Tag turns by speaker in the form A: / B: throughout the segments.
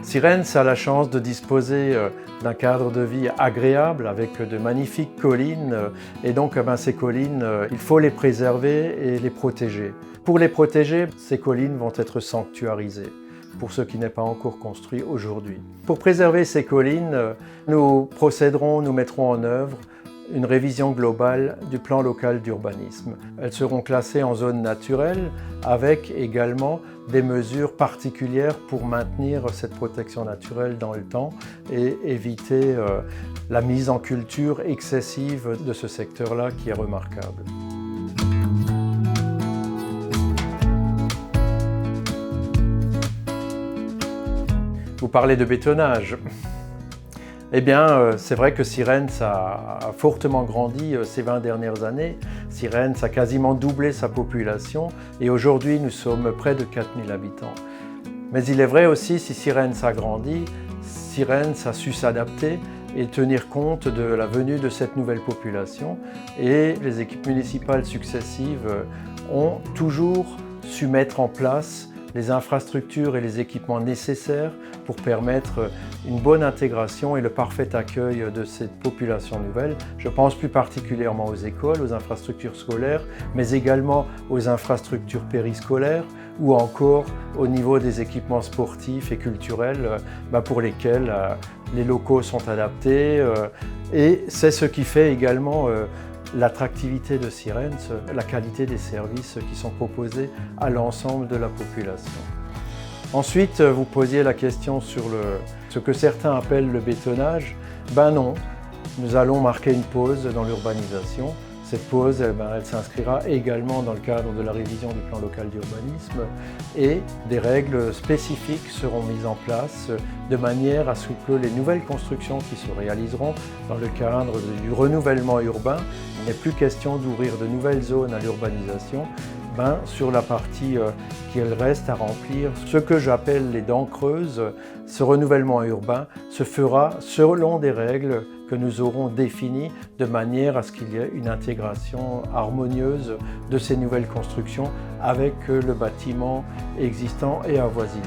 A: Sirens a la chance de disposer d'un cadre de vie agréable avec de magnifiques collines et donc ces collines, il faut les préserver et les protéger. Pour les protéger, ces collines vont être sanctuarisées pour ce qui n'est pas encore construit aujourd'hui. Pour préserver ces collines, nous mettrons en œuvre une révision globale du plan local d'urbanisme. Elles seront classées en zone naturelle avec également des mesures particulières pour maintenir cette protection naturelle dans le temps et éviter la mise en culture excessive de ce secteur-là qui est remarquable. Vous parlez de bétonnage. Eh bien, c'est vrai que Sirens a fortement grandi ces 20 dernières années. Sirens a quasiment doublé sa population et aujourd'hui nous sommes près de 4000 habitants. Mais il est vrai aussi, si Sirens a grandi, Sirens a su s'adapter et tenir compte de la venue de cette nouvelle population. Et les équipes municipales successives ont toujours su mettre en place les infrastructures et les équipements nécessaires pour permettre une bonne intégration et le parfait accueil de cette population nouvelle. Je pense plus particulièrement aux écoles, aux infrastructures scolaires, mais également aux infrastructures périscolaires ou encore au niveau des équipements sportifs et culturels pour lesquels les locaux sont adaptés. Et c'est ce qui fait également l'attractivité de Sirens, la qualité des services qui sont proposés à l'ensemble de la population. Ensuite, vous posiez la question sur ce que certains appellent le bétonnage. Ben non, nous allons marquer une pause dans l'urbanisation. Cette pause, elle s'inscrira également dans le cadre de la révision du plan local d'urbanisme et des règles spécifiques seront mises en place de manière à ce que les nouvelles constructions qui se réaliseront dans le cadre du renouvellement urbain, il n'est plus question d'ouvrir de nouvelles zones à l'urbanisation. Sur la partie qu'il reste à remplir, ce que j'appelle les dents creuses, ce renouvellement urbain se fera selon des règles que nous aurons définies de manière à ce qu'il y ait une intégration harmonieuse de ces nouvelles constructions avec le bâtiment existant et avoisinant.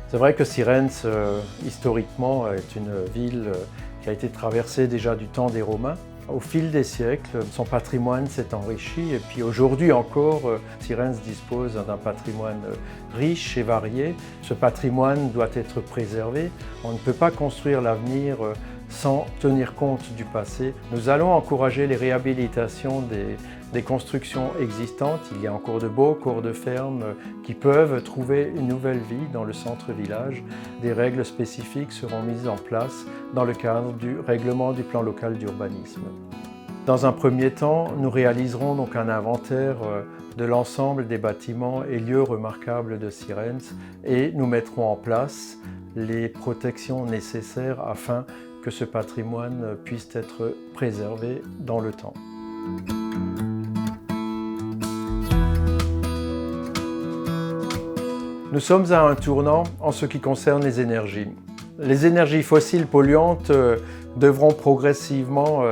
A: C'est vrai que Sirens, historiquement, est une ville qui a été traversée déjà du temps des Romains. Au fil des siècles, son patrimoine s'est enrichi et puis aujourd'hui encore, Sirens dispose d'un patrimoine riche et varié. Ce patrimoine doit être préservé. On ne peut pas construire l'avenir sans tenir compte du passé. Nous allons encourager les réhabilitations des constructions existantes. Il y a encore de beaux corps de ferme qui peuvent trouver une nouvelle vie dans le centre-village. Des règles spécifiques seront mises en place dans le cadre du règlement du plan local d'urbanisme. Dans un premier temps, nous réaliserons donc un inventaire de l'ensemble des bâtiments et lieux remarquables de Sirens et nous mettrons en place les protections nécessaires afin que ce patrimoine puisse être préservé dans le temps. Nous sommes à un tournant en ce qui concerne les énergies. Les énergies fossiles polluantes devront progressivement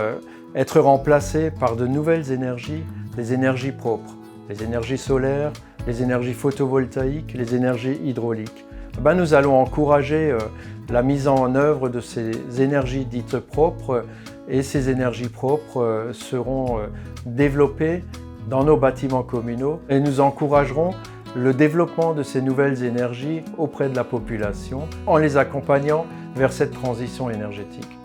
A: être remplacées par de nouvelles énergies, les énergies propres, les énergies solaires, les énergies photovoltaïques, les énergies hydrauliques. Nous allons encourager la mise en œuvre de ces énergies dites propres et ces énergies propres seront développées dans nos bâtiments communaux et nous encouragerons le développement de ces nouvelles énergies auprès de la population en les accompagnant vers cette transition énergétique.